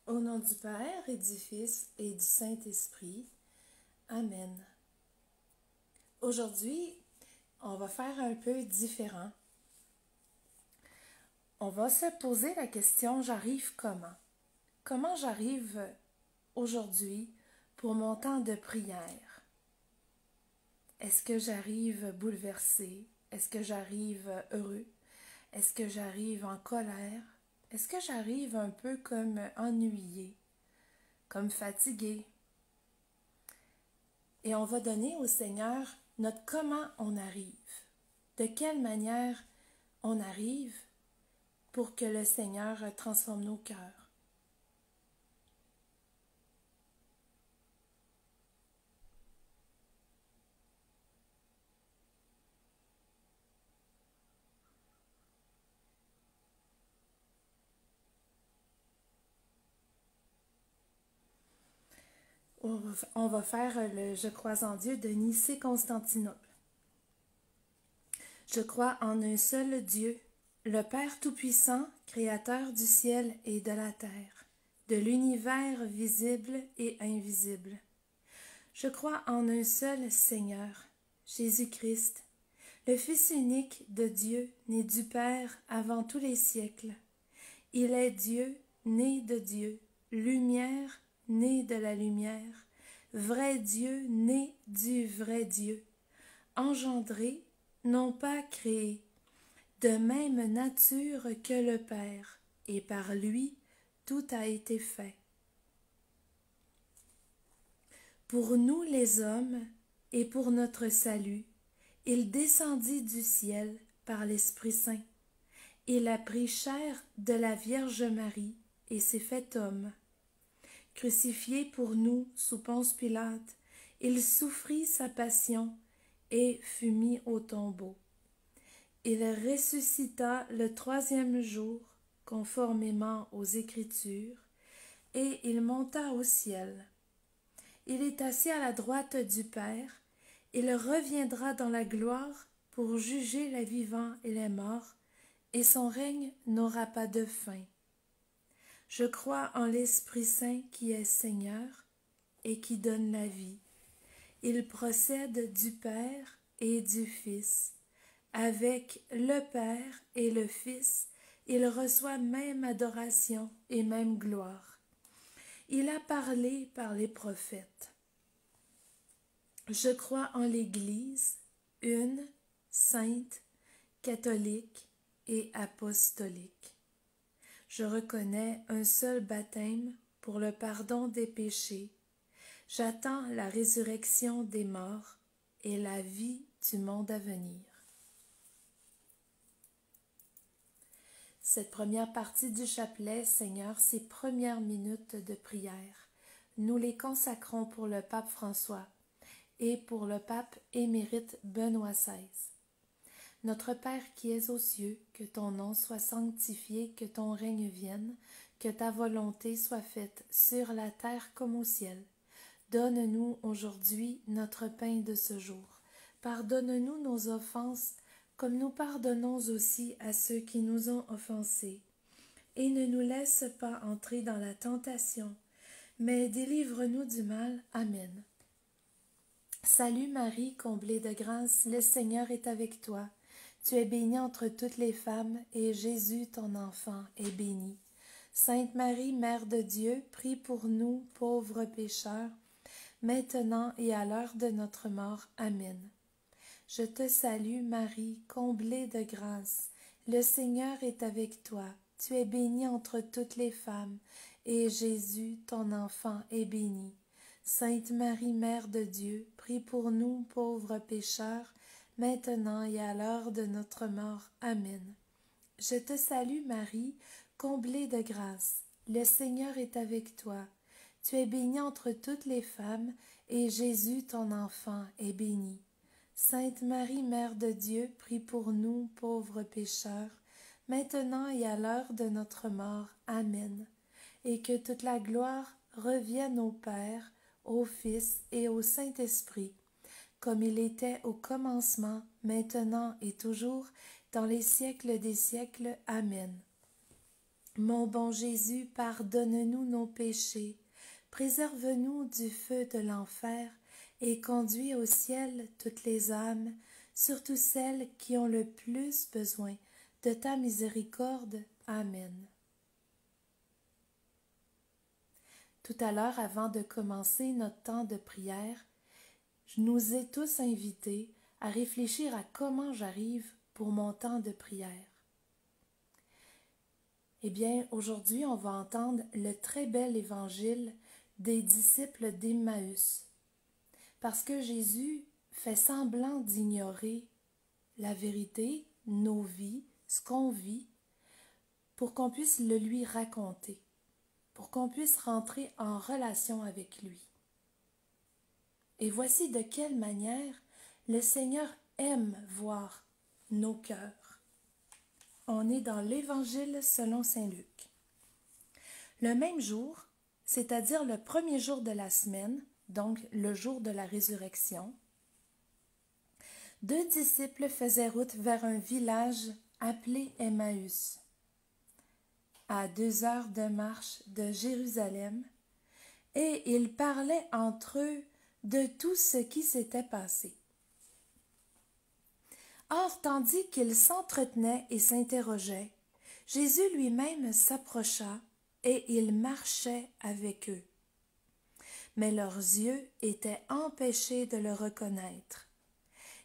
Au nom du Père et du Fils et du Saint-Esprit. Amen. Aujourd'hui, on va faire un peu différent. On va se poser la question, j'arrive comment? Comment j'arrive aujourd'hui pour mon temps de prière? Est-ce que j'arrive bouleversé? Est-ce que j'arrive heureux? Est-ce que j'arrive en colère? Est-ce que j'arrive un peu comme ennuyé, comme fatigué? Et on va donner au Seigneur notre comment on arrive, de quelle manière on arrive pour que le Seigneur transforme nos cœurs. On va faire le Je crois en Dieu de Nicée-Constantinople. Je crois en un seul Dieu, le Père Tout-Puissant, Créateur du ciel et de la terre, de l'univers visible et invisible. Je crois en un seul Seigneur, Jésus-Christ, le Fils unique de Dieu, né du Père avant tous les siècles. Il est Dieu, né de Dieu, lumière, né de la lumière, vrai Dieu, né du vrai Dieu, engendré, non pas créé, de même nature que le Père, et par lui tout a été fait. Pour nous les hommes, et pour notre salut, il descendit du ciel par l'Esprit Saint. Il a pris chair de la Vierge Marie et s'est fait homme. Crucifié pour nous sous Ponce Pilate, il souffrit sa passion et fut mis au tombeau. Il ressuscita le troisième jour, conformément aux Écritures, et il monta au ciel. Il est assis à la droite du Père. Il reviendra dans la gloire pour juger les vivants et les morts, et son règne n'aura pas de fin. Je crois en l'Esprit Saint qui est Seigneur et qui donne la vie. Il procède du Père et du Fils. Avec le Père et le Fils, il reçoit même adoration et même gloire. Il a parlé par les prophètes. Je crois en l'Église, une, sainte, catholique et apostolique. Je reconnais un seul baptême pour le pardon des péchés. J'attends la résurrection des morts et la vie du monde à venir. Cette première partie du chapelet, Seigneur, ces premières minutes de prière, nous les consacrons pour le pape François et pour le pape émérite Benoît XVI. Notre Père qui es aux cieux, que ton nom soit sanctifié, que ton règne vienne, que ta volonté soit faite sur la terre comme au ciel. Donne-nous aujourd'hui notre pain de ce jour. Pardonne-nous nos offenses, comme nous pardonnons aussi à ceux qui nous ont offensés. Et ne nous laisse pas entrer dans la tentation, mais délivre-nous du mal. Amen. Salut Marie, comblée de grâce, le Seigneur est avec toi. Tu es bénie entre toutes les femmes, et Jésus, ton enfant, est béni. Sainte Marie, Mère de Dieu, prie pour nous, pauvres pécheurs, maintenant et à l'heure de notre mort. Amen. Je te salue Marie, comblée de grâce, le Seigneur est avec toi. Tu es bénie entre toutes les femmes, et Jésus, ton enfant, est béni. Sainte Marie, Mère de Dieu, prie pour nous, pauvres pécheurs, maintenant et à l'heure de notre mort. Amen. Je te salue Marie, comblée de grâce, le Seigneur est avec toi. Tu es bénie entre toutes les femmes, et Jésus, ton enfant, est béni. Sainte Marie, Mère de Dieu, prie pour nous, pauvres pécheurs, maintenant et à l'heure de notre mort. Amen. Et que toute la gloire revienne au Père, au Fils et au Saint-Esprit, comme il était au commencement, maintenant et toujours, dans les siècles des siècles. Amen. Mon bon Jésus, pardonne-nous nos péchés, préserve-nous du feu de l'enfer et conduis au ciel toutes les âmes, surtout celles qui ont le plus besoin de ta miséricorde. Amen. Tout à l'heure, avant de commencer notre temps de prière, je nous ai tous invités à réfléchir à comment j'arrive pour mon temps de prière. Eh bien, aujourd'hui, on va entendre le très bel évangile des disciples d'Emmaüs, parce que Jésus fait semblant d'ignorer la vérité, nos vies, ce qu'on vit, pour qu'on puisse le lui raconter, pour qu'on puisse rentrer en relation avec lui. Et voici de quelle manière le Seigneur aime voir nos cœurs. On est dans l'Évangile selon saint Luc. Le même jour, c'est-à-dire le premier jour de la semaine, donc le jour de la résurrection, 2 disciples faisaient route vers un village appelé Emmaüs, à 2 heures de marche de Jérusalem, et ils parlaient entre eux de tout ce qui s'était passé. Or, tandis qu'ils s'entretenaient et s'interrogeaient, Jésus lui-même s'approcha et il marchait avec eux. Mais leurs yeux étaient empêchés de le reconnaître.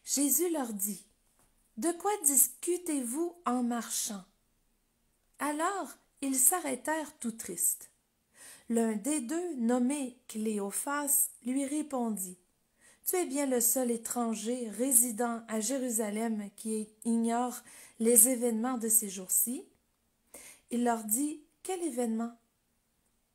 Jésus leur dit, « De quoi discutez-vous en marchant ?» Alors ils s'arrêtèrent tout tristes. L'un des deux, nommé Cléophas, lui répondit, « Tu es bien le seul étranger résidant à Jérusalem qui ignore les événements de ces jours-ci. » Il leur dit, « Quel événement ?»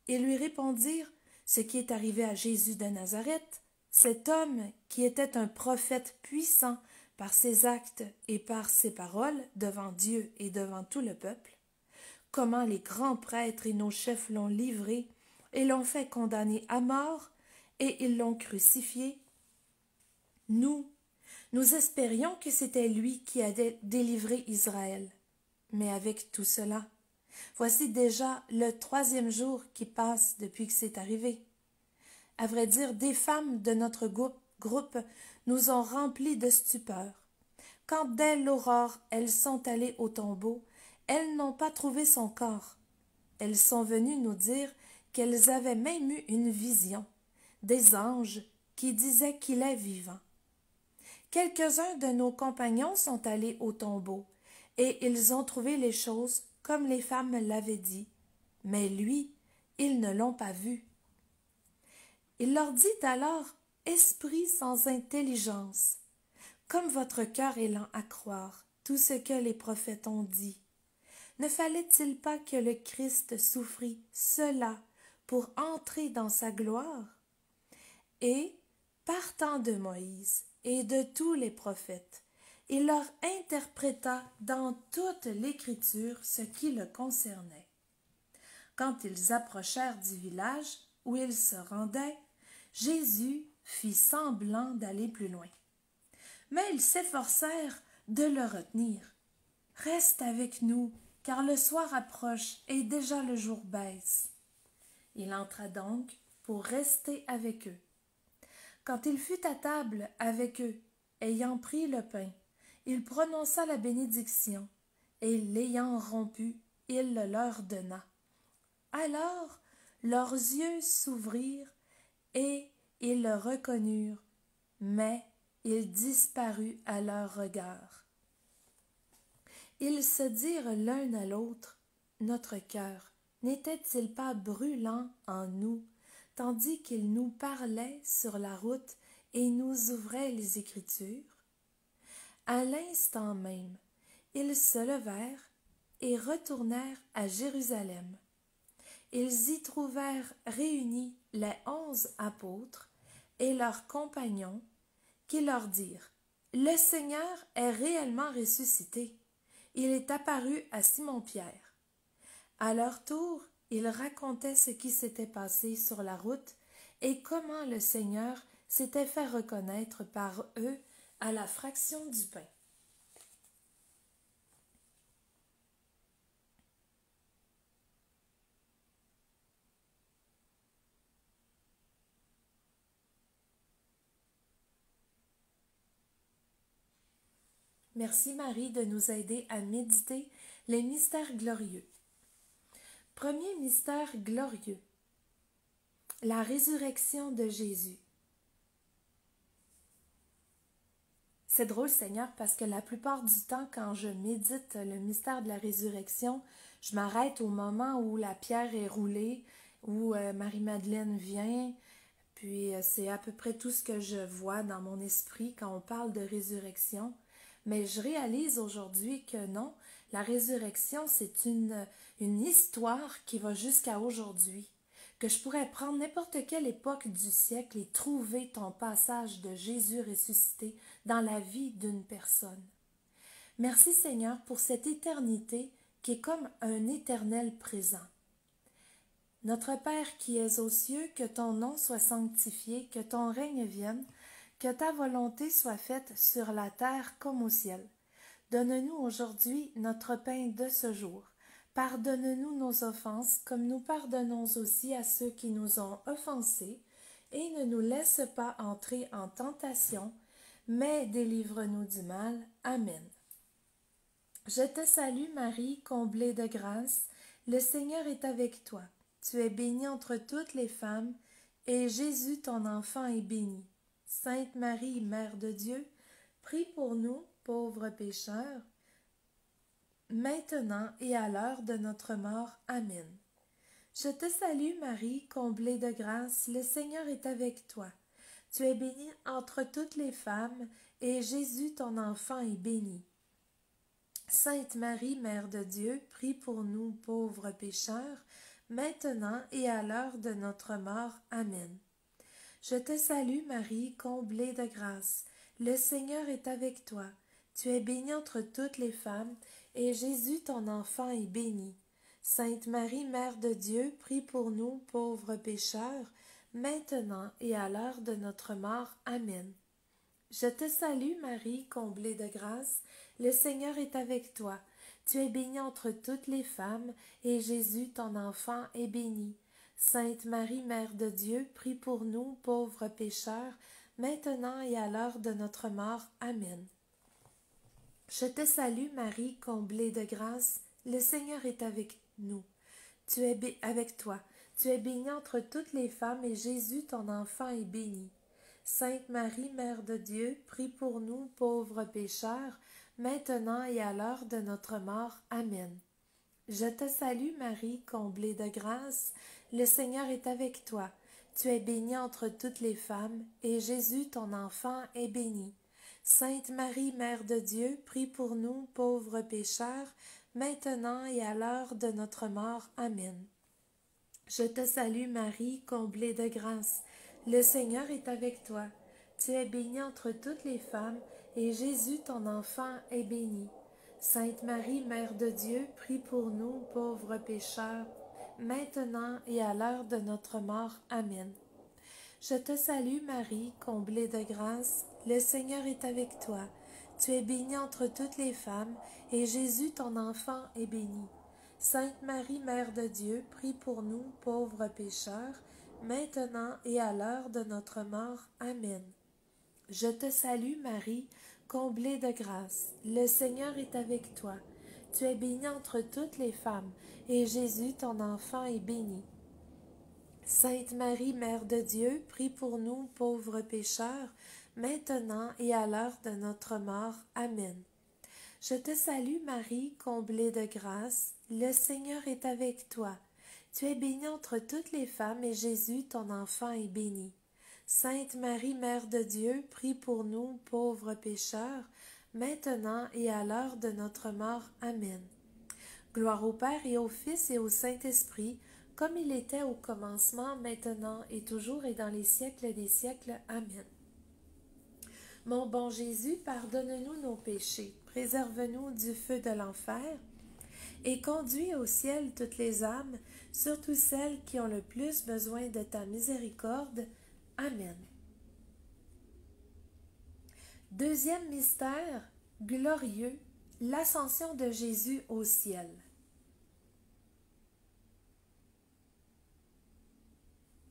Ils lui répondirent, « Ce qui est arrivé à Jésus de Nazareth, cet homme qui était un prophète puissant par ses actes et par ses paroles devant Dieu et devant tout le peuple, comment les grands prêtres et nos chefs l'ont livré et l'ont fait condamner à mort et ils l'ont crucifié. Nous espérions que c'était lui qui allait délivrer Israël. Mais avec tout cela, voici déjà le 3e jour qui passe depuis que c'est arrivé. À vrai dire, des femmes de notre groupe nous ont remplis de stupeur. Quand dès l'aurore elles sont allées au tombeau, elles n'ont pas trouvé son corps. Elles sont venues nous dire qu'elles avaient même eu une vision, des anges qui disaient qu'il est vivant. Quelques-uns de nos compagnons sont allés au tombeau, et ils ont trouvé les choses comme les femmes l'avaient dit, mais lui, ils ne l'ont pas vu. Il leur dit alors, « Esprit sans intelligence, comme votre cœur est lent à croire tout ce que les prophètes ont dit, ne fallait-il pas que le Christ souffrit cela pour entrer dans sa gloire? Et, partant de Moïse et de tous les prophètes, il leur interpréta dans toute l'Écriture ce qui le concernait. Quand ils approchèrent du village où ils se rendaient, Jésus fit semblant d'aller plus loin. Mais ils s'efforcèrent de le retenir. « Reste avec nous, car le soir approche et déjà le jour baisse. » Il entra donc pour rester avec eux. Quand il fut à table avec eux, ayant pris le pain, il prononça la bénédiction, et l'ayant rompu, il le leur donna. Alors leurs yeux s'ouvrirent, et ils le reconnurent, mais il disparut à leur regard. Ils se dirent l'un à l'autre, « Notre cœur n'était-il pas brûlant en nous, tandis qu'il nous parlait sur la route et nous ouvrait les Écritures? » À l'instant même, ils se levèrent et retournèrent à Jérusalem. Ils y trouvèrent réunis les 11 apôtres et leurs compagnons, qui leur dirent, « Le Seigneur est réellement ressuscité. Il est apparu à Simon-Pierre. » À leur tour, ils racontaient ce qui s'était passé sur la route et comment le Seigneur s'était fait reconnaître par eux à la fraction du pain. Merci Marie de nous aider à méditer les mystères glorieux. Premier mystère glorieux, la résurrection de Jésus. C'est drôle Seigneur parce que la plupart du temps quand je médite le mystère de la résurrection, je m'arrête au moment où la pierre est roulée, où Marie-Madeleine vient, puis c'est à peu près tout ce que je vois dans mon esprit quand on parle de résurrection. Mais je réalise aujourd'hui que non, la résurrection, c'est une histoire qui va jusqu'à aujourd'hui. Que je pourrais prendre n'importe quelle époque du siècle et trouver ton passage de Jésus ressuscité dans la vie d'une personne. Merci Seigneur pour cette éternité qui est comme un éternel présent. Notre Père qui es aux cieux, que ton nom soit sanctifié, que ton règne vienne, que ta volonté soit faite sur la terre comme au ciel. Donne-nous aujourd'hui notre pain de ce jour. Pardonne-nous nos offenses, comme nous pardonnons aussi à ceux qui nous ont offensés, et ne nous laisse pas entrer en tentation, mais délivre-nous du mal. Amen. Je te salue Marie, comblée de grâce, le Seigneur est avec toi. Tu es bénie entre toutes les femmes, et Jésus, ton enfant, est béni. Sainte Marie, Mère de Dieu, prie pour nous, pauvres pécheurs, maintenant et à l'heure de notre mort. Amen. Je te salue Marie, comblée de grâce, le Seigneur est avec toi. Tu es bénie entre toutes les femmes, et Jésus, ton enfant, est béni. Sainte Marie, Mère de Dieu, prie pour nous, pauvres pécheurs, maintenant et à l'heure de notre mort. Amen. Je te salue Marie, comblée de grâce. Le Seigneur est avec toi. Tu es bénie entre toutes les femmes, et Jésus, ton enfant, est béni. Sainte Marie, Mère de Dieu, prie pour nous, pauvres pécheurs, maintenant et à l'heure de notre mort. Amen. Je te salue Marie, comblée de grâce. Le Seigneur est avec toi. Tu es bénie entre toutes les femmes, et Jésus, ton enfant, est béni. Sainte Marie, Mère de Dieu, prie pour nous, pauvres pécheurs, maintenant et à l'heure de notre mort. Amen. Je te salue Marie, comblée de grâce, le Seigneur est avec nous. Tu es avec toi. Tu es bénie entre toutes les femmes, et Jésus, ton enfant, est béni. Sainte Marie, Mère de Dieu, prie pour nous, pauvres pécheurs, maintenant et à l'heure de notre mort. Amen. Je te salue Marie, comblée de grâce, le Seigneur est avec toi. Tu es bénie entre toutes les femmes, et Jésus, ton enfant, est béni. Sainte Marie, Mère de Dieu, prie pour nous, pauvres pécheurs, maintenant et à l'heure de notre mort. Amen. Je te salue Marie, comblée de grâce. Le Seigneur est avec toi. Tu es bénie entre toutes les femmes, et Jésus, ton enfant, est béni. Sainte Marie, Mère de Dieu, prie pour nous, pauvres pécheurs, maintenant et à l'heure de notre mort. Amen. Je te salue Marie, comblée de grâce, le Seigneur est avec toi. Tu es bénie entre toutes les femmes, et Jésus, ton enfant, est béni. Sainte Marie, Mère de Dieu, prie pour nous, pauvres pécheurs, maintenant et à l'heure de notre mort. Amen. Je te salue Marie, comblée de grâce, le Seigneur est avec toi. Tu es bénie entre toutes les femmes, et Jésus, ton enfant, est béni. Sainte Marie, Mère de Dieu, prie pour nous, pauvres pécheurs, maintenant et à l'heure de notre mort. Amen. Je te salue Marie, comblée de grâce, le Seigneur est avec toi. Tu es bénie entre toutes les femmes, et Jésus, ton enfant, est béni. Sainte Marie, Mère de Dieu, prie pour nous, pauvres pécheurs, maintenant et à l'heure de notre mort. Amen. Gloire au Père et au Fils et au Saint-Esprit, comme il était au commencement, maintenant et toujours et dans les siècles des siècles. Amen. Mon bon Jésus, pardonne-nous nos péchés, préserve-nous du feu de l'enfer, et conduis au ciel toutes les âmes, surtout celles qui ont le plus besoin de ta miséricorde. Amen. Deuxième mystère glorieux, l'ascension de Jésus au ciel.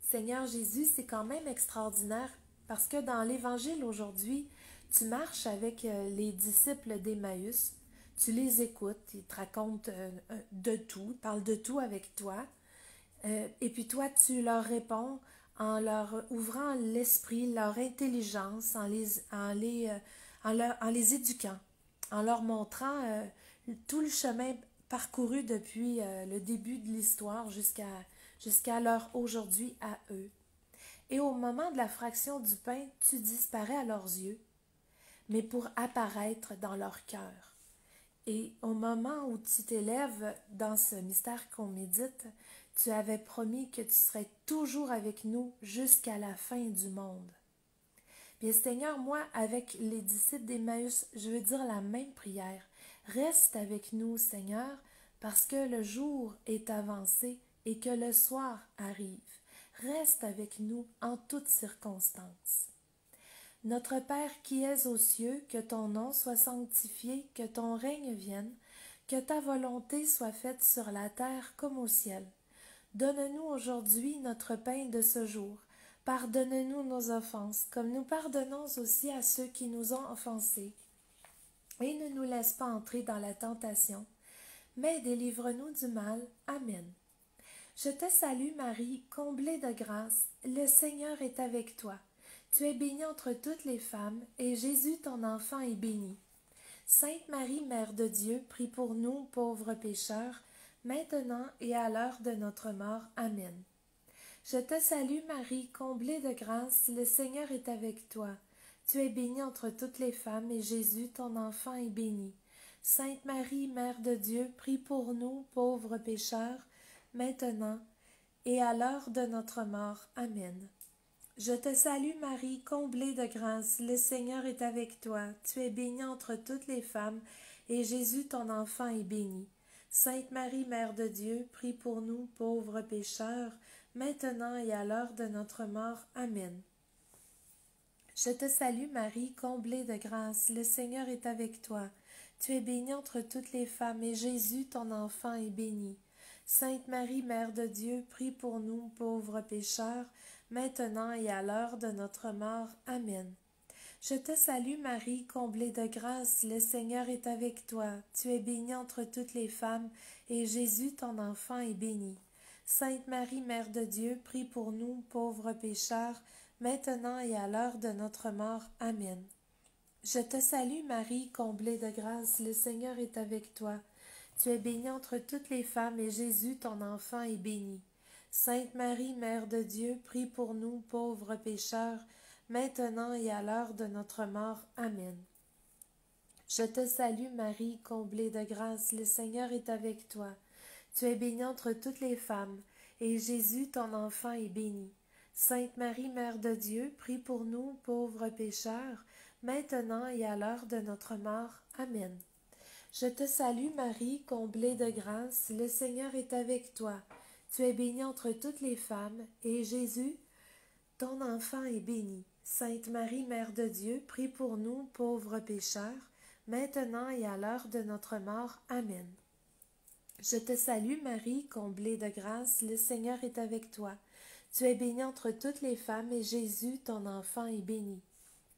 Seigneur Jésus, c'est quand même extraordinaire parce que dans l'Évangile aujourd'hui, Tu marches avec les disciples d'Emmaüs, tu les écoutes, ils te racontent de tout, ils parlent de tout avec toi, et puis toi, tu leur réponds en leur ouvrant l'esprit, leur intelligence, en les éduquant, en leur montrant tout le chemin parcouru depuis le début de l'histoire jusqu'à l'heure aujourd'hui à eux. Et au moment de la fraction du pain, tu disparais à leurs yeux, mais pour apparaître dans leur cœur. Et au moment où tu t'élèves dans ce mystère qu'on médite, tu avais promis que tu serais toujours avec nous jusqu'à la fin du monde. Bien, Seigneur, moi, avec les disciples d'Emmaüs, je veux dire la même prière. Reste avec nous, Seigneur, parce que le jour est avancé et que le soir arrive. Reste avec nous en toutes circonstances. Notre Père qui es aux cieux, que ton nom soit sanctifié, que ton règne vienne, que ta volonté soit faite sur la terre comme au ciel. Donne-nous aujourd'hui notre pain de ce jour. Pardonne-nous nos offenses, comme nous pardonnons aussi à ceux qui nous ont offensés. Et ne nous laisse pas entrer dans la tentation, mais délivre-nous du mal. Amen. Je te salue Marie, comblée de grâce, le Seigneur est avec toi. Tu es bénie entre toutes les femmes, et Jésus, ton enfant, est béni. Sainte Marie, Mère de Dieu, prie pour nous, pauvres pécheurs, maintenant et à l'heure de notre mort. Amen. Je te salue Marie, comblée de grâce, le Seigneur est avec toi. Tu es bénie entre toutes les femmes, et Jésus, ton enfant, est béni. Sainte Marie, Mère de Dieu, prie pour nous, pauvres pécheurs, maintenant et à l'heure de notre mort. Amen. Je te salue Marie, comblée de grâce, le Seigneur est avec toi. Tu es bénie entre toutes les femmes, et Jésus, ton enfant, est béni. Sainte Marie, Mère de Dieu, prie pour nous, pauvres pécheurs, maintenant et à l'heure de notre mort. Amen. Je te salue Marie, comblée de grâce, le Seigneur est avec toi. Tu es bénie entre toutes les femmes, et Jésus, ton enfant, est béni. Sainte Marie, Mère de Dieu, prie pour nous, pauvres pécheurs, maintenant et à l'heure de notre mort. Amen. Je te salue Marie, comblée de grâce, le Seigneur est avec toi. Tu es bénie entre toutes les femmes, et Jésus, ton enfant, est béni. Sainte Marie, Mère de Dieu, prie pour nous, pauvres pécheurs, maintenant et à l'heure de notre mort. Amen. Je te salue Marie, comblée de grâce, le Seigneur est avec toi. Tu es bénie entre toutes les femmes, et Jésus, ton enfant, est béni. Sainte Marie, Mère de Dieu, prie pour nous, pauvres pécheurs, maintenant et à l'heure de notre mort. Amen. Je te salue Marie, comblée de grâce, le Seigneur est avec toi. Tu es bénie entre toutes les femmes, et Jésus, ton enfant, est béni. Sainte Marie, Mère de Dieu, prie pour nous, pauvres pécheurs, maintenant et à l'heure de notre mort. Amen. Je te salue Marie, comblée de grâce, le Seigneur est avec toi. Tu es bénie entre toutes les femmes, et Jésus, ton enfant, est béni. Sainte Marie, Mère de Dieu, prie pour nous, pauvres pécheurs, maintenant et à l'heure de notre mort. Amen. Je te salue Marie, comblée de grâce, le Seigneur est avec toi. Tu es bénie entre toutes les femmes, et Jésus, ton enfant, est béni.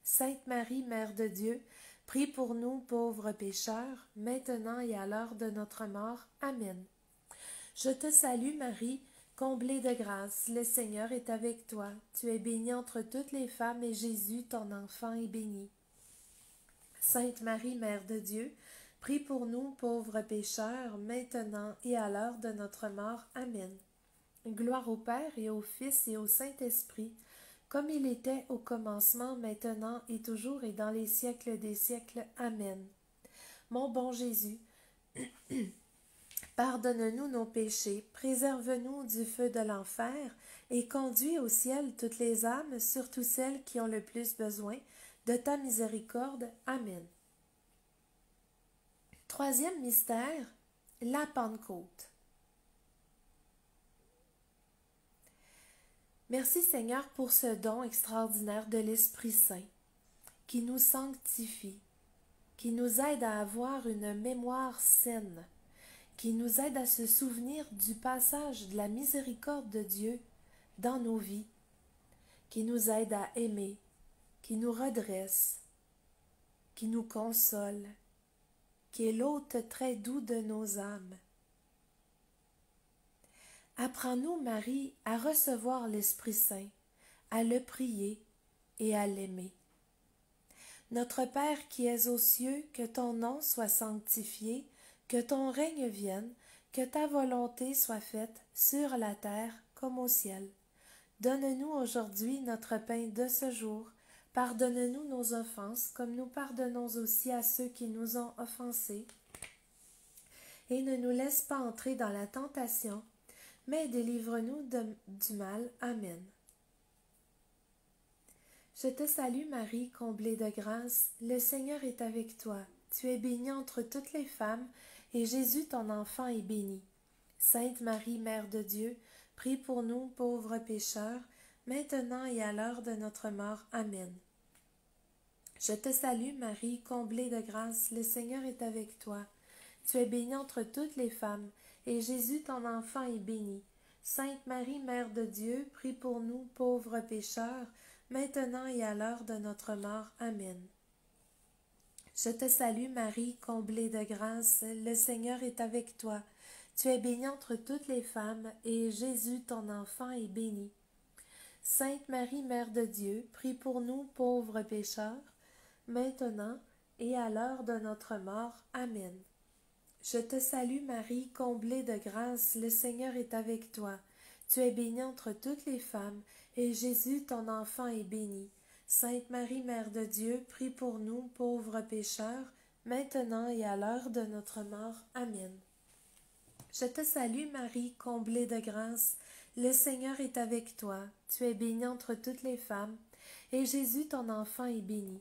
Sainte Marie, Mère de Dieu, prie pour nous, pauvres pécheurs, maintenant et à l'heure de notre mort. Amen. Je te salue Marie, comblée de grâce, le Seigneur est avec toi. Tu es bénie entre toutes les femmes, et Jésus, ton enfant, est béni. Sainte Marie, Mère de Dieu, prie pour nous, pauvres pécheurs, maintenant et à l'heure de notre mort. Amen. Gloire au Père et au Fils et au Saint-Esprit, comme il était au commencement, maintenant et toujours et dans les siècles des siècles. Amen. Mon bon Jésus, pardonne-nous nos péchés, préserve-nous du feu de l'enfer, et conduis au ciel toutes les âmes, surtout celles qui ont le plus besoin de ta miséricorde. Amen. Troisième mystère, la Pentecôte. Merci Seigneur pour ce don extraordinaire de l'Esprit Saint, qui nous sanctifie, qui nous aide à avoir une mémoire saine, qui nous aide à se souvenir du passage de la miséricorde de Dieu dans nos vies, qui nous aide à aimer, qui nous redresse, qui nous console, qui est l'hôte très doux de nos âmes. Apprends-nous, Marie, à recevoir l'Esprit Saint, à le prier et à l'aimer. Notre Père qui es aux cieux, que ton nom soit sanctifié, que ton règne vienne, que ta volonté soit faite sur la terre comme au ciel. Donne-nous aujourd'hui notre pain de ce jour. Pardonne-nous nos offenses, comme nous pardonnons aussi à ceux qui nous ont offensés. Et ne nous laisse pas entrer dans la tentation, mais délivre-nous du mal. Amen. Je te salue Marie, comblée de grâce, le Seigneur est avec toi. Tu es bénie entre toutes les femmes, et Jésus ton enfant est béni. Sainte Marie, Mère de Dieu, prie pour nous pauvres pécheurs, maintenant et à l'heure de notre mort. Amen. Je te salue Marie, comblée de grâce, le Seigneur est avec toi. Tu es bénie entre toutes les femmes, et Jésus ton enfant est béni. Sainte Marie, Mère de Dieu, prie pour nous pauvres pécheurs, maintenant et à l'heure de notre mort. Amen. Je te salue Marie, comblée de grâce, le Seigneur est avec toi. Tu es bénie entre toutes les femmes, et Jésus ton enfant est béni. Sainte Marie, Mère de Dieu, prie pour nous pauvres pécheurs, maintenant et à l'heure de notre mort. Amen. Je te salue Marie, comblée de grâce, le Seigneur est avec toi. Tu es bénie entre toutes les femmes, et Jésus ton enfant est béni. Sainte Marie, Mère de Dieu, prie pour nous pauvres pécheurs, maintenant et à l'heure de notre mort. Amen. Je te salue Marie, comblée de grâce, le Seigneur est avec toi. Tu es bénie entre toutes les femmes, et Jésus ton enfant est béni.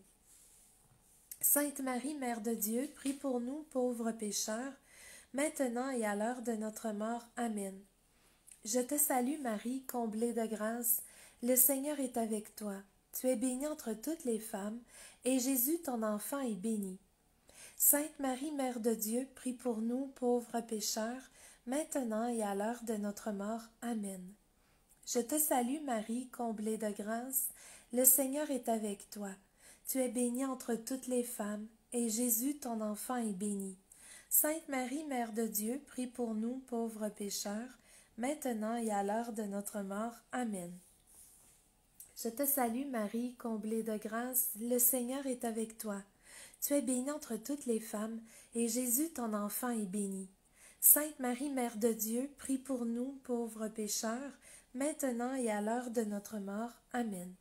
Sainte Marie, Mère de Dieu, prie pour nous pauvres pécheurs, maintenant et à l'heure de notre mort. Amen. Je te salue Marie, comblée de grâce, le Seigneur est avec toi. Tu es bénie entre toutes les femmes, et Jésus ton enfant est béni. Sainte Marie, Mère de Dieu, prie pour nous pauvres pécheurs, maintenant et à l'heure de notre mort. Amen. Je te salue Marie, comblée de grâce, le Seigneur est avec toi. Tu es bénie entre toutes les femmes, et Jésus ton enfant est béni. Sainte Marie, Mère de Dieu, prie pour nous pauvres pécheurs, maintenant et à l'heure de notre mort. Amen. Je te salue Marie, comblée de grâce, le Seigneur est avec toi. Tu es bénie entre toutes les femmes, et Jésus ton enfant est béni. Sainte Marie, Mère de Dieu, prie pour nous pauvres pécheurs, maintenant et à l'heure de notre mort. Amen.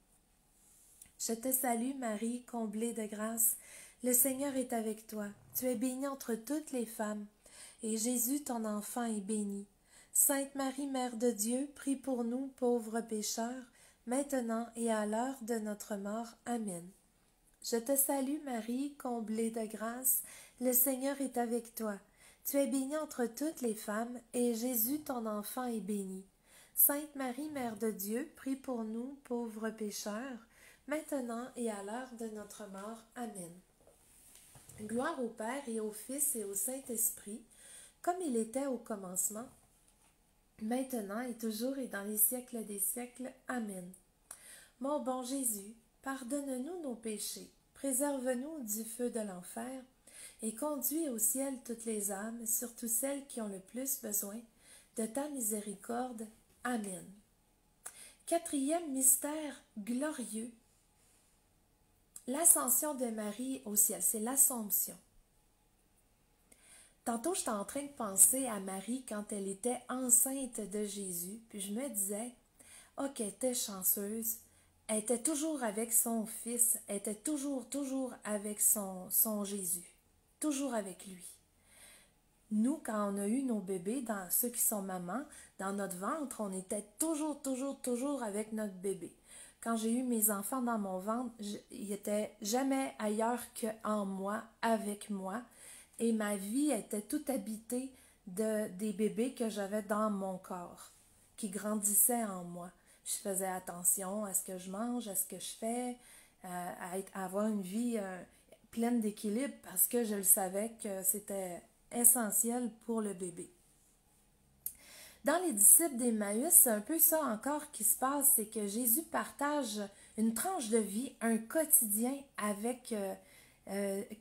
Je te salue Marie, comblée de grâce, le Seigneur est avec toi. Tu es bénie entre toutes les femmes, et Jésus ton enfant est béni. Sainte Marie, Mère de Dieu, prie pour nous pauvres pécheurs, maintenant et à l'heure de notre mort. Amen. Je te salue Marie, comblée de grâce, le Seigneur est avec toi. Tu es bénie entre toutes les femmes, et Jésus ton enfant est béni. Sainte Marie, Mère de Dieu, prie pour nous pauvres pécheurs, maintenant et à l'heure de notre mort. Amen. Gloire au Père et au Fils et au Saint-Esprit, comme il était au commencement, maintenant et toujours et dans les siècles des siècles. Amen. Mon bon Jésus, pardonne-nous nos péchés, préserve-nous du feu de l'enfer, et conduis au ciel toutes les âmes, surtout celles qui ont le plus besoin de ta miséricorde. Amen. Quatrième mystère glorieux, l'ascension de Marie au ciel, c'est l'Assomption. Tantôt, j'étais en train de penser à Marie quand elle était enceinte de Jésus, puis je me disais, oh, qu'elle était chanceuse, elle était toujours avec son fils, elle était toujours avec son Jésus, toujours avec lui. Nous, quand on a eu nos bébés, dans ceux qui sont mamans, dans notre ventre, on était toujours avec notre bébé. Quand j'ai eu mes enfants dans mon ventre, ils n'étaient jamais ailleurs qu'en moi, avec moi. Et ma vie était toute habitée des bébés que j'avais dans mon corps, qui grandissaient en moi. Je faisais attention à ce que je mange, à ce que je fais, à avoir une vie pleine d'équilibre parce que je le savais que c'était essentiel pour le bébé. Dans les disciples d'Emmaüs, c'est un peu ça encore qui se passe, c'est que Jésus partage une tranche de vie, un quotidien avec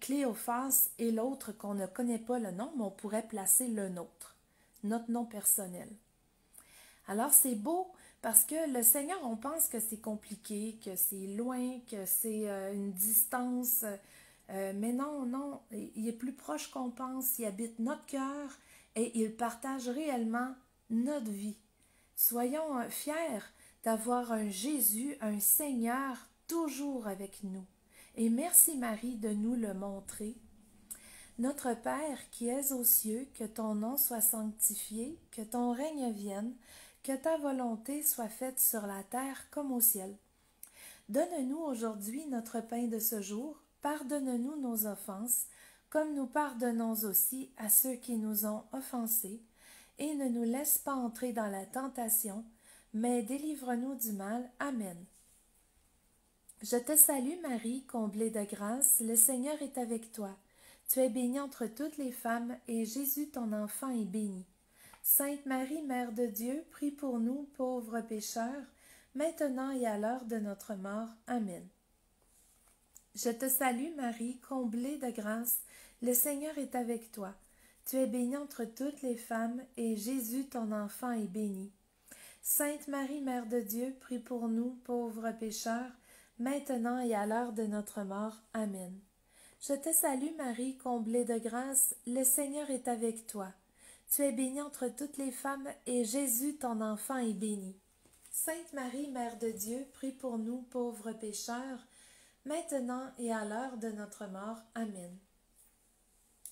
Cléophas et l'autre qu'on ne connaît pas le nom, mais on pourrait placer le nôtre, notre nom personnel. Alors c'est beau parce que le Seigneur, on pense que c'est compliqué, que c'est loin, que c'est une distance, mais non, non, il est plus proche qu'on pense, il habite notre cœur et il partage réellement notre vie. Soyons fiers d'avoir un Jésus, un Seigneur toujours avec nous. Et merci Marie de nous le montrer. Notre Père qui es aux cieux, que ton nom soit sanctifié, que ton règne vienne, que ta volonté soit faite sur la terre comme au ciel. Donne-nous aujourd'hui notre pain de ce jour, pardonne-nous nos offenses, comme nous pardonnons aussi à ceux qui nous ont offensés, et ne nous laisse pas entrer dans la tentation, mais délivre-nous du mal. Amen. Je te salue Marie, comblée de grâce, le Seigneur est avec toi. Tu es bénie entre toutes les femmes, et Jésus ton enfant est béni. Sainte Marie, Mère de Dieu, prie pour nous, pauvres pécheurs, maintenant et à l'heure de notre mort. Amen. Je te salue Marie, comblée de grâce, le Seigneur est avec toi. Tu es bénie entre toutes les femmes, et Jésus ton enfant est béni. Sainte Marie, Mère de Dieu, prie pour nous, pauvres pécheurs, maintenant et à l'heure de notre mort. Amen. Je te salue Marie, comblée de grâce, le Seigneur est avec toi. Tu es bénie entre toutes les femmes, et Jésus ton enfant est béni. Sainte Marie, Mère de Dieu, prie pour nous, pauvres pécheurs, maintenant et à l'heure de notre mort. Amen.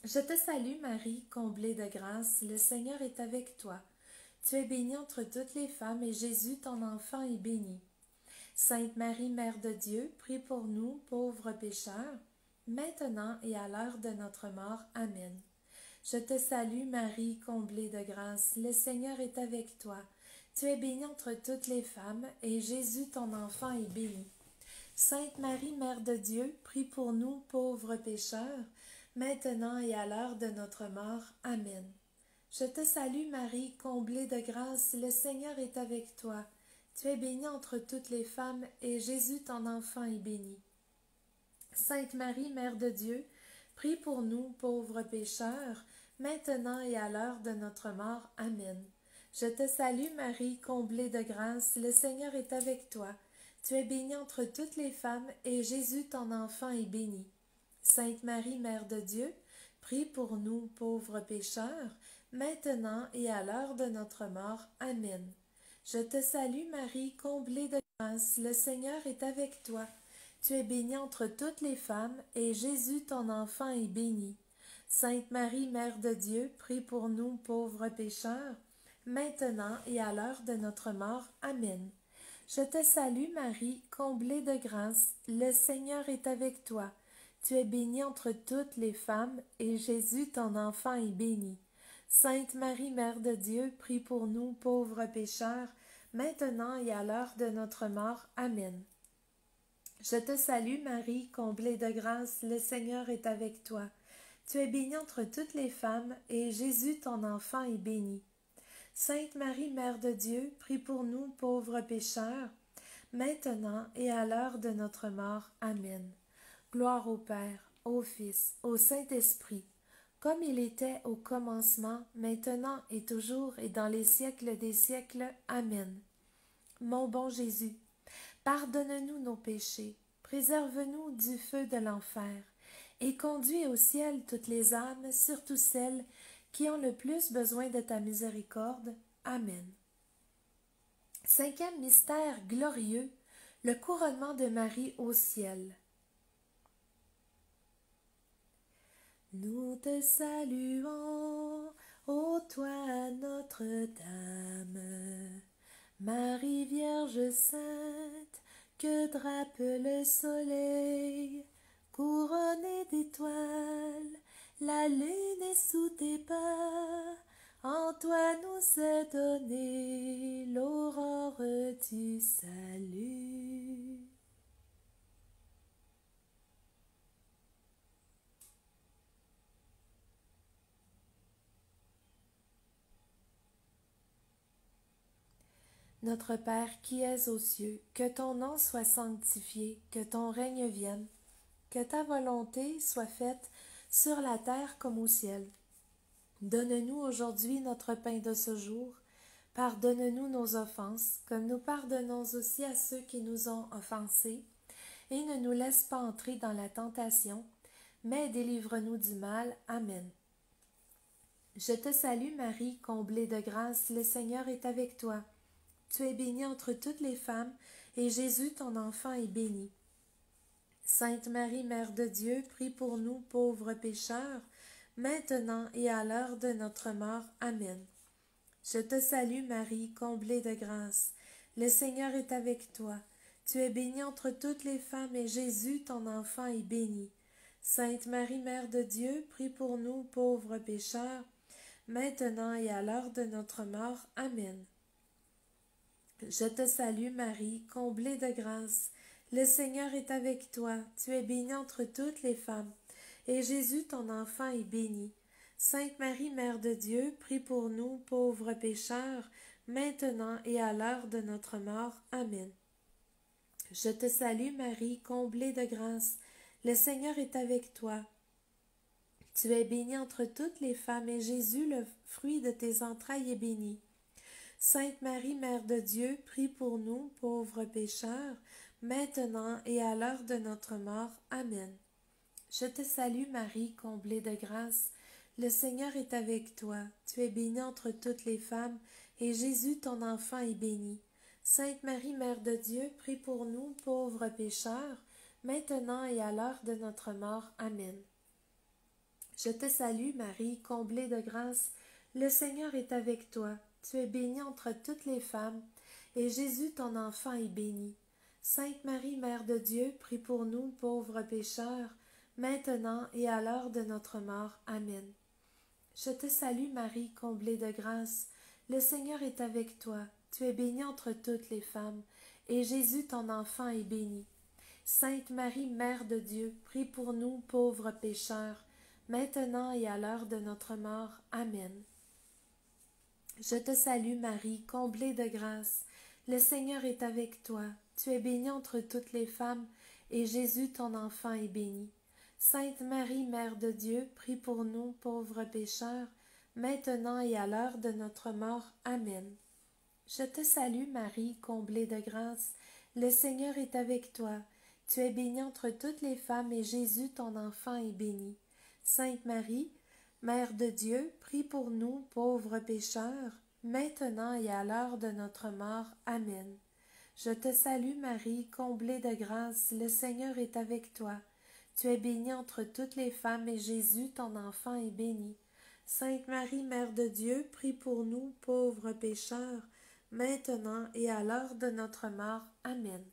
Je te salue Marie, comblée de grâce, le Seigneur est avec toi. Tu es bénie entre toutes les femmes, et Jésus ton enfant est béni. Sainte Marie, Mère de Dieu, prie pour nous, pauvres pécheurs, maintenant et à l'heure de notre mort. Amen. Je te salue Marie, comblée de grâce, le Seigneur est avec toi. Tu es bénie entre toutes les femmes, et Jésus ton enfant est béni. Sainte Marie, Mère de Dieu, prie pour nous, pauvres pécheurs, maintenant et à l'heure de notre mort. Amen. Je te salue Marie, comblée de grâce, le Seigneur est avec toi. Tu es bénie entre toutes les femmes, et Jésus ton enfant est béni. Sainte Marie, Mère de Dieu, prie pour nous, pauvres pécheurs, maintenant et à l'heure de notre mort. Amen. Je te salue Marie, comblée de grâce, le Seigneur est avec toi. Tu es bénie entre toutes les femmes, et Jésus ton enfant est béni. Sainte Marie, Mère de Dieu, prie pour nous, pauvres pécheurs, maintenant et à l'heure de notre mort. Amen. Je te salue Marie, comblée de grâce, le Seigneur est avec toi. Tu es bénie entre toutes les femmes, et Jésus ton enfant est béni. Sainte Marie, Mère de Dieu, prie pour nous, pauvres pécheurs, maintenant et à l'heure de notre mort. Amen. Je te salue Marie, comblée de grâce, le Seigneur est avec toi. Tu es bénie entre toutes les femmes, et Jésus ton enfant est béni. Sainte Marie, Mère de Dieu, prie pour nous, pauvres pécheurs, maintenant et à l'heure de notre mort. Amen. Je te salue Marie, comblée de grâce, le Seigneur est avec toi. Tu es bénie entre toutes les femmes, et Jésus ton enfant est béni. Sainte Marie, Mère de Dieu, prie pour nous, pauvres pécheurs, maintenant et à l'heure de notre mort. Amen. Gloire au Père, au Fils, au Saint-Esprit, comme il était au commencement, maintenant et toujours et dans les siècles des siècles. Amen. Mon bon Jésus, pardonne-nous nos péchés, préserve-nous du feu de l'enfer, et conduis au ciel toutes les âmes, surtout celles qui ont le plus besoin de ta miséricorde. Amen. Cinquième mystère glorieux, le couronnement de Marie au ciel. Nous te saluons, ô toi Notre-Dame, Marie Vierge Sainte, que drape le soleil, couronnée d'étoiles, la lune est sous tes pas, en toi nous est donnée l'aurore du salut. Notre Père qui es aux cieux, que ton nom soit sanctifié, que ton règne vienne, que ta volonté soit faite sur la terre comme au ciel. Donne-nous aujourd'hui notre pain de ce jour. Pardonne-nous nos offenses, comme nous pardonnons aussi à ceux qui nous ont offensés. Et ne nous laisse pas entrer dans la tentation, mais délivre-nous du mal. Amen. Je te salue Marie, comblée de grâce, le Seigneur est avec toi. Tu es bénie entre toutes les femmes, et Jésus, ton enfant, est béni. Sainte Marie, Mère de Dieu, prie pour nous pauvres pécheurs, maintenant et à l'heure de notre mort. Amen. Je te salue Marie, comblée de grâce. Le Seigneur est avec toi. Tu es bénie entre toutes les femmes, et Jésus, ton enfant, est béni. Sainte Marie, Mère de Dieu, prie pour nous pauvres pécheurs, maintenant et à l'heure de notre mort. Amen. Je te salue Marie, comblée de grâce. Le Seigneur est avec toi. Tu es bénie entre toutes les femmes, et Jésus, ton enfant, est béni. Sainte Marie, Mère de Dieu, prie pour nous, pauvres pécheurs, maintenant et à l'heure de notre mort. Amen. Je te salue Marie, comblée de grâce. Le Seigneur est avec toi. Tu es bénie entre toutes les femmes, et Jésus, le fruit de tes entrailles, est béni. Sainte Marie, Mère de Dieu, prie pour nous, pauvres pécheurs, maintenant et à l'heure de notre mort. Amen. Je te salue Marie, comblée de grâce. Le Seigneur est avec toi. Tu es bénie entre toutes les femmes, et Jésus, ton enfant, est béni. Sainte Marie, Mère de Dieu, prie pour nous, pauvres pécheurs, maintenant et à l'heure de notre mort. Amen. Je te salue Marie, comblée de grâce. Le Seigneur est avec toi. Tu es bénie entre toutes les femmes, et Jésus, ton enfant, est béni. Sainte Marie, Mère de Dieu, prie pour nous, pauvres pécheurs, maintenant et à l'heure de notre mort. Amen. Je te salue Marie, comblée de grâce. Le Seigneur est avec toi. Tu es bénie entre toutes les femmes, et Jésus, ton enfant, est béni. Sainte Marie, Mère de Dieu, prie pour nous, pauvres pécheurs, maintenant et à l'heure de notre mort. Amen. Je te salue Marie, comblée de grâce. Le Seigneur est avec toi. Tu es bénie entre toutes les femmes, et Jésus, ton enfant, est béni. Sainte Marie, Mère de Dieu, prie pour nous, pauvres pécheurs, maintenant et à l'heure de notre mort. Amen. Je te salue Marie, comblée de grâce. Le Seigneur est avec toi. Tu es bénie entre toutes les femmes, et Jésus, ton enfant, est béni. Sainte Marie, Mère de Dieu, prie pour nous, pauvres pécheurs, maintenant et à l'heure de notre mort. Amen. Je te salue Marie, comblée de grâce, le Seigneur est avec toi. Tu es bénie entre toutes les femmes, et Jésus, ton enfant, est béni. Sainte Marie, Mère de Dieu, prie pour nous, pauvres pécheurs, maintenant et à l'heure de notre mort. Amen.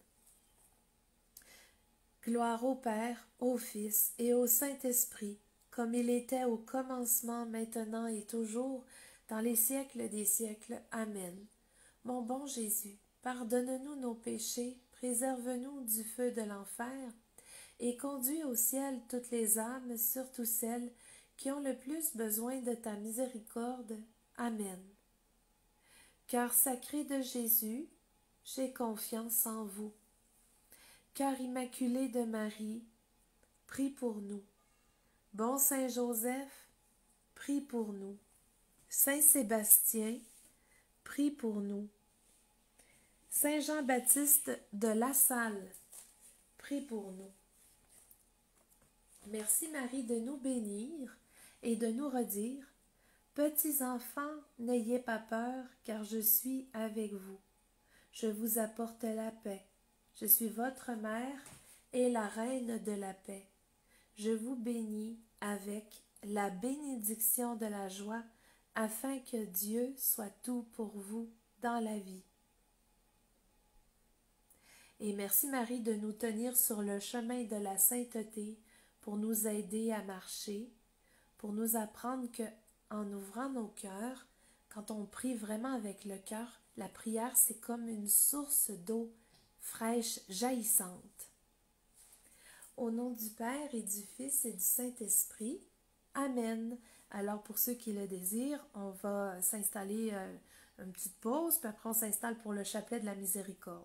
Gloire au Père, au Fils et au Saint-Esprit, comme il était au commencement, maintenant et toujours, dans les siècles des siècles. Amen. Mon bon Jésus, pardonne-nous nos péchés, préserve-nous du feu de l'enfer, et conduis au ciel toutes les âmes, surtout celles qui ont le plus besoin de ta miséricorde. Amen. Cœur sacré de Jésus, j'ai confiance en vous. Cœur immaculé de Marie, prie pour nous. Bon Saint Joseph, prie pour nous. Saint Sébastien, prie pour nous. Saint Jean-Baptiste de La Salle, prie pour nous. Merci Marie de nous bénir et de nous redire: petits enfants, n'ayez pas peur, car je suis avec vous. Je vous apporte la paix. Je suis votre mère et la reine de la paix. Je vous bénis avec la bénédiction de la joie, afin que Dieu soit tout pour vous dans la vie. Et merci Marie de nous tenir sur le chemin de la sainteté, pour nous aider à marcher, pour nous apprendre que, en ouvrant nos cœurs, quand on prie vraiment avec le cœur, la prière c'est comme une source d'eau fraîche jaillissante. Au nom du Père et du Fils et du Saint-Esprit, Amen. Alors pour ceux qui le désirent, on va s'installer une petite pause, puis après on s'installe pour le chapelet de la miséricorde.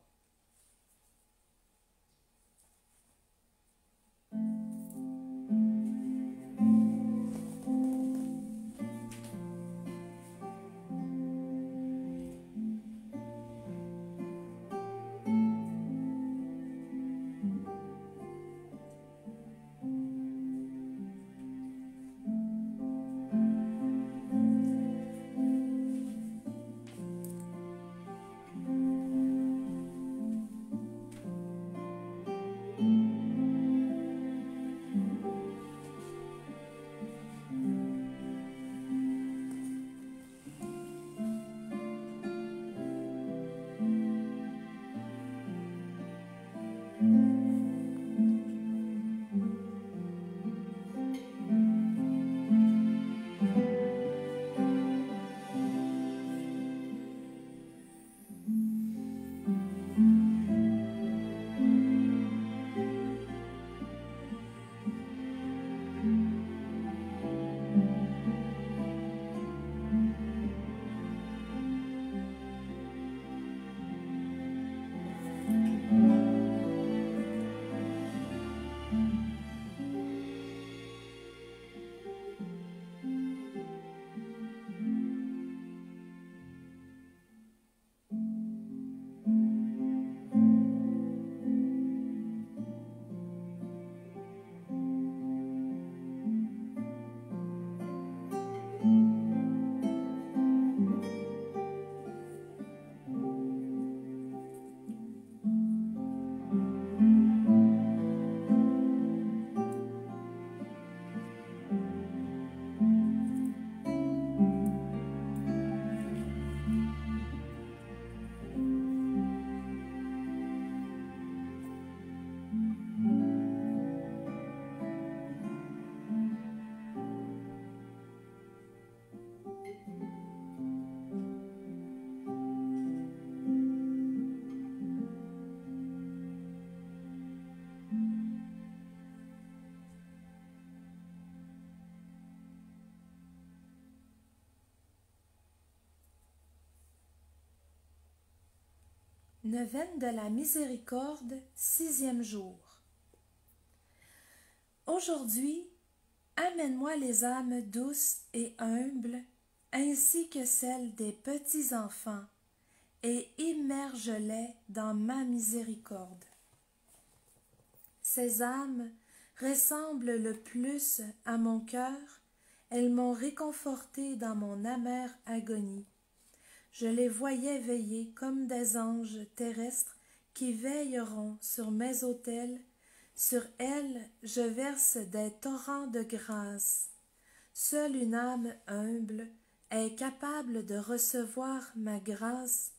Neuvaine de la Miséricorde, 6e jour. Aujourd'hui, amène-moi les âmes douces et humbles, ainsi que celles des petits enfants, et immerge-les dans ma miséricorde. Ces âmes ressemblent le plus à mon cœur, elles m'ont réconforté dans mon amère agonie. Je les voyais veiller comme des anges terrestres qui veilleront sur mes autels. Sur elles, je verse des torrents de grâce. Seule une âme humble est capable de recevoir ma grâce.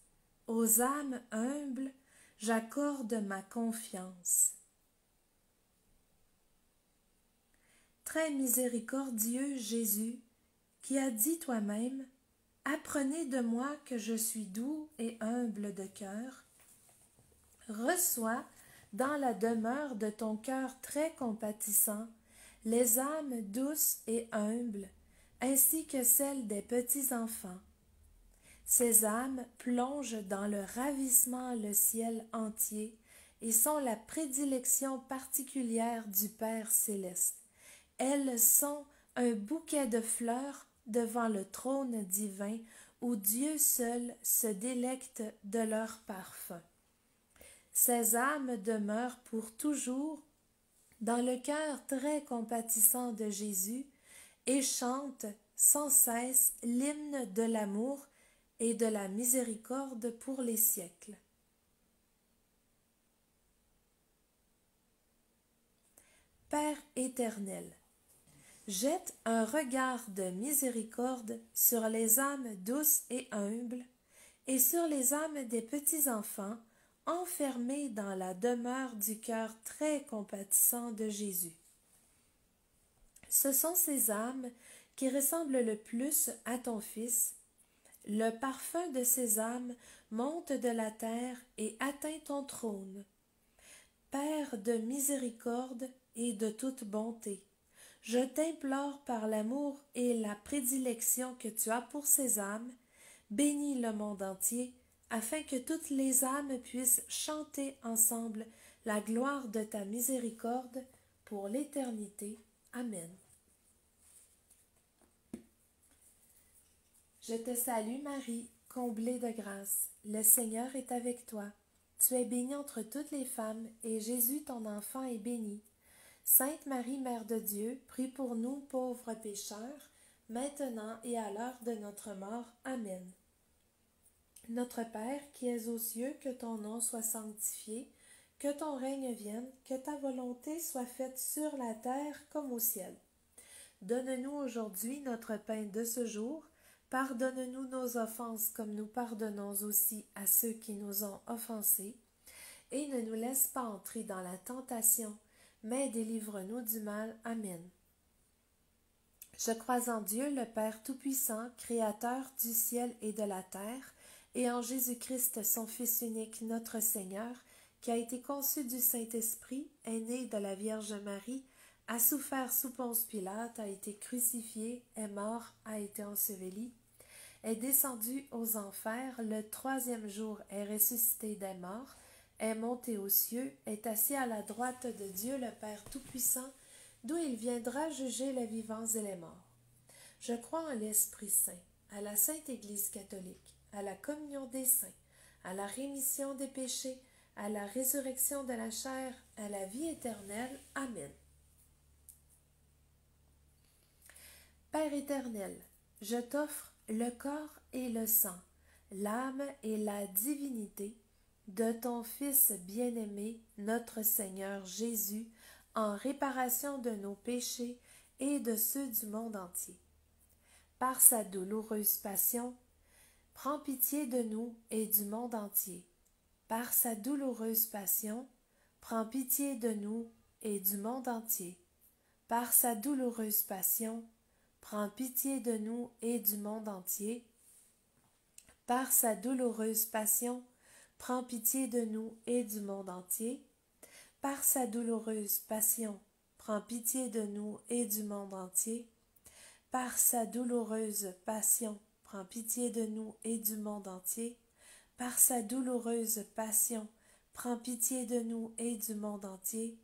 Aux âmes humbles, j'accorde ma confiance. Très miséricordieux Jésus, qui as dit toi-même: apprenez de moi que je suis doux et humble de cœur. Reçois, dans la demeure de ton cœur très compatissant, les âmes douces et humbles, ainsi que celles des petits enfants. Ces âmes plongent dans le ravissement le ciel entier et sont la prédilection particulière du Père céleste. Elles sont un bouquet de fleurs devant le trône divin où Dieu seul se délecte de leur parfum. Ces âmes demeurent pour toujours dans le cœur très compatissant de Jésus et chantent sans cesse l'hymne de l'amour et de la miséricorde pour les siècles. Père éternel, jette un regard de miséricorde sur les âmes douces et humbles, et sur les âmes des petits enfants, enfermés dans la demeure du cœur très compatissant de Jésus. Ce sont ces âmes qui ressemblent le plus à ton Fils. Le parfum de ces âmes monte de la terre et atteint ton trône. Père de miséricorde et de toute bonté, je t'implore par l'amour et la prédilection que tu as pour ces âmes, bénis le monde entier, afin que toutes les âmes puissent chanter ensemble la gloire de ta miséricorde pour l'éternité. Amen. Je te salue Marie, comblée de grâce, le Seigneur est avec toi. Tu es bénie entre toutes les femmes, et Jésus ton enfant est béni. Sainte Marie, Mère de Dieu, prie pour nous pauvres pécheurs, maintenant et à l'heure de notre mort. Amen. Notre Père, qui es aux cieux, que ton nom soit sanctifié, que ton règne vienne, que ta volonté soit faite sur la terre comme au ciel. Donne-nous aujourd'hui notre pain de ce jour. Pardonne-nous nos offenses comme nous pardonnons aussi à ceux qui nous ont offensés. Et ne nous laisse pas entrer dans la tentation, mais délivre-nous du mal. Amen. Je crois en Dieu, le Père Tout-Puissant, Créateur du ciel et de la terre, et en Jésus-Christ, son Fils unique, notre Seigneur, qui a été conçu du Saint-Esprit, est né de la Vierge Marie, a souffert sous Ponce Pilate, a été crucifié, est mort, a été enseveli, est descendu aux enfers, le 3e jour est ressuscité des morts, est monté aux cieux, est assis à la droite de Dieu le Père Tout-Puissant, d'où il viendra juger les vivants et les morts. Je crois en l'Esprit Saint, à la Sainte Église catholique, à la communion des saints, à la rémission des péchés, à la résurrection de la chair, à la vie éternelle. Amen. Père éternel, je t'offre le corps et le sang, l'âme et la divinité de ton Fils bien-aimé, notre Seigneur Jésus, en réparation de nos péchés et de ceux du monde entier. Par sa douloureuse passion, prends pitié de nous et du monde entier. Par sa douloureuse passion, prends pitié de nous et du monde entier. Par sa douloureuse passion, prends pitié de nous et du monde entier. Par sa douloureuse passion, prends pitié de nous et du monde entier. Par sa douloureuse passion, prends pitié de nous et du monde entier. Par sa douloureuse passion, prends pitié de nous et du monde entier. Par sa douloureuse passion, prends pitié de nous et du monde entier.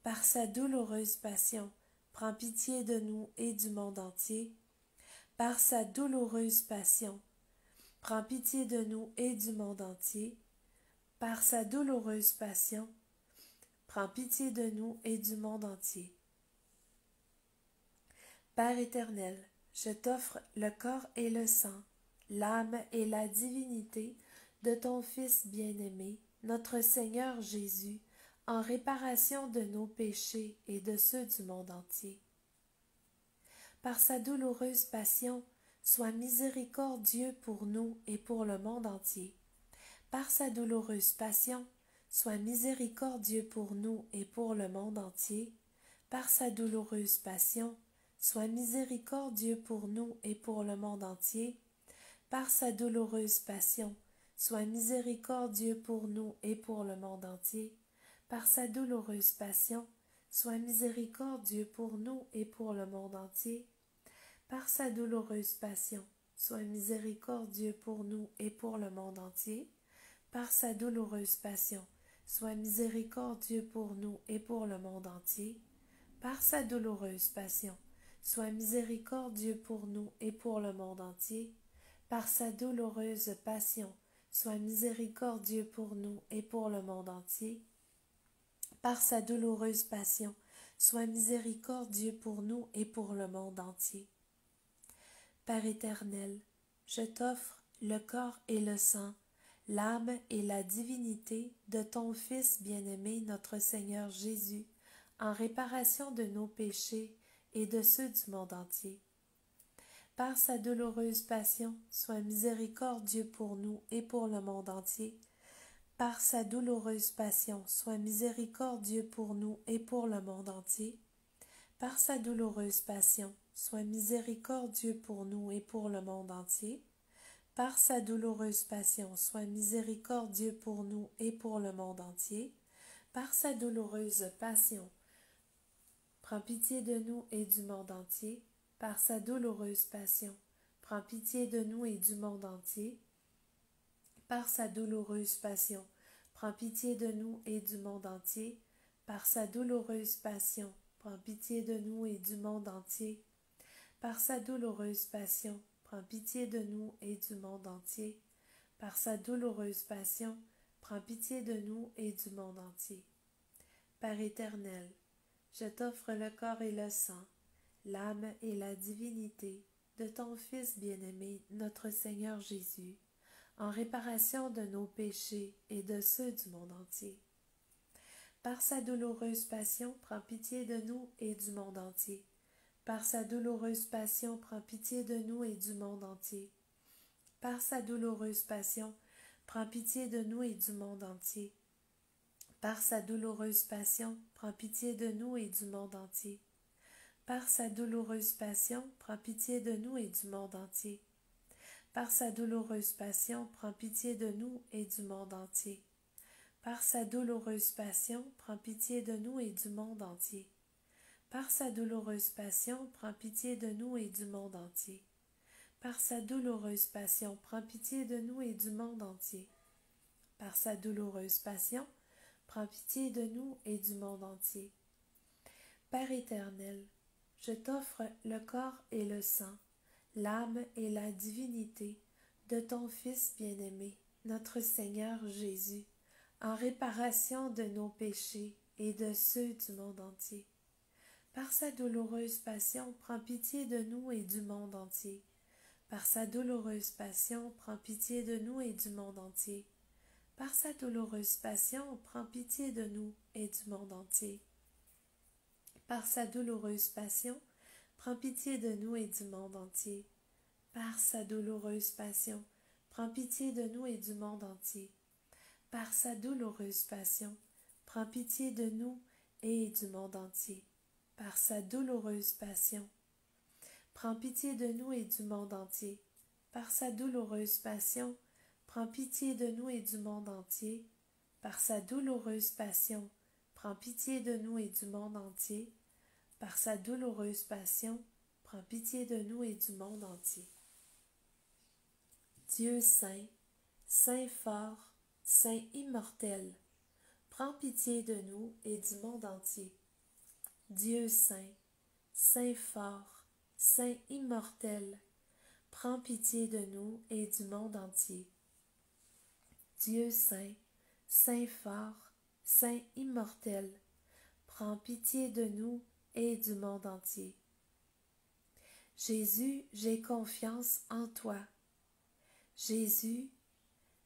Par sa douloureuse passion, prends pitié de nous et du monde entier. Par sa douloureuse passion, prends pitié de nous et du monde entier. Par sa douloureuse passion, prends pitié de nous et du monde entier. Père éternel, je t'offre le corps et le sang, l'âme et la divinité de ton Fils bien-aimé, notre Seigneur Jésus, en réparation de nos péchés et de ceux du monde entier. Par sa douloureuse passion, sois miséricordieux pour nous et pour le monde entier. Par sa douloureuse passion, sois miséricordieux pour nous et pour le monde entier. Par sa douloureuse passion, sois miséricordieux pour nous et pour le monde entier. Par sa douloureuse passion, sois miséricordieux pour nous et pour le monde entier. Par sa douloureuse passion, sois miséricordieux pour nous et pour le monde entier. Par sa douloureuse passion, sois miséricordieux pour nous et pour le monde entier. Par sa douloureuse passion, sois miséricordieux pour nous et pour le monde entier. Par sa douloureuse passion, sois miséricordieux pour nous et pour le monde entier. Par sa douloureuse passion, sois miséricordieux pour nous et pour le monde entier. Par sa douloureuse passion, sois miséricordieux pour nous et pour le monde entier. Père éternel, je t'offre le corps et le sang, l'âme et la divinité de ton Fils bien-aimé, notre Seigneur Jésus, en réparation de nos péchés et de ceux du monde entier. Par sa douloureuse passion, sois miséricordieux pour nous et pour le monde entier. Par sa douloureuse passion, sois miséricordieux pour nous et pour le monde entier. Par sa douloureuse passion, sois miséricordieux pour nous et pour le monde entier. Par sa douloureuse passion, sois miséricordieux pour nous et pour le monde entier. Par sa douloureuse passion, prends pitié de nous et du monde entier. Par sa douloureuse passion, prends pitié de nous et du monde entier. Par sa douloureuse passion, prends pitié de nous et du monde entier. Par sa douloureuse passion, prends pitié de nous et du monde entier. Par sa douloureuse passion, prends pitié de nous et du monde entier. Par sa douloureuse passion, prends pitié de nous et du monde entier. Père éternel, je t'offre le corps et le sang, l'âme et la divinité de ton Fils bien-aimé, notre Seigneur Jésus, en réparation de nos péchés et de ceux du monde entier. Par sa douloureuse passion, prends pitié de nous et du monde entier. Par sa douloureuse passion, prends pitié de nous et du monde entier. Par sa douloureuse passion, prends pitié de nous et du monde entier. Par sa douloureuse passion, prends pitié de nous et du monde entier. Par sa douloureuse passion, prends pitié de nous et du monde entier. Par sa douloureuse passion, prends pitié de nous et du monde entier. Par sa douloureuse passion, prends pitié de nous et du monde entier. Par sa douloureuse passion, prends pitié de nous et du monde entier. Par sa douloureuse passion, prends pitié de nous et du monde entier. Par sa douloureuse passion, prends pitié de nous et du monde entier. Père éternel, je t'offre le corps et le sang, l'âme et la divinité de ton Fils bien-aimé, notre Seigneur Jésus, en réparation de nos péchés et de ceux du monde entier. Par sa douloureuse passion, prends pitié de nous et du monde entier. Par sa douloureuse passion, prends pitié de nous et du monde entier. Par sa douloureuse passion, prends pitié de nous et du monde entier. Par sa douloureuse passion, prends pitié de nous et du monde entier. Par sa douloureuse passion, prends pitié de nous et du monde entier. Par sa douloureuse passion, prends pitié de nous et du monde entier. Par sa douloureuse passion, prends pitié de nous et du monde entier. Par sa douloureuse passion, prends pitié de nous et du monde entier. Par sa douloureuse passion, prends pitié de nous et du monde entier. Par sa douloureuse passion, prends pitié de nous et du monde entier. Dieu saint, Saint fort, Saint immortel, prends pitié de nous et du monde entier. Dieu saint, Saint fort, Saint immortel, prends pitié de nous et du monde entier. Dieu saint, Saint fort, Saint immortel, prends pitié de nous et du monde entier. Jésus, j'ai confiance en toi. Jésus,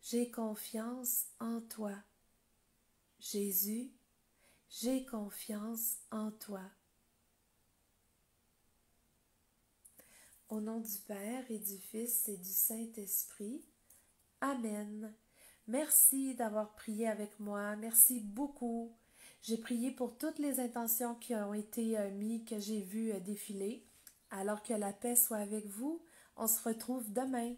j'ai confiance en toi. Jésus, j'ai confiance en toi. Au nom du Père et du Fils et du Saint-Esprit. Amen. Merci d'avoir prié avec moi. Merci beaucoup. J'ai prié pour toutes les intentions qui ont été mises, que j'ai vues défiler. Alors que la paix soit avec vous. On se retrouve demain.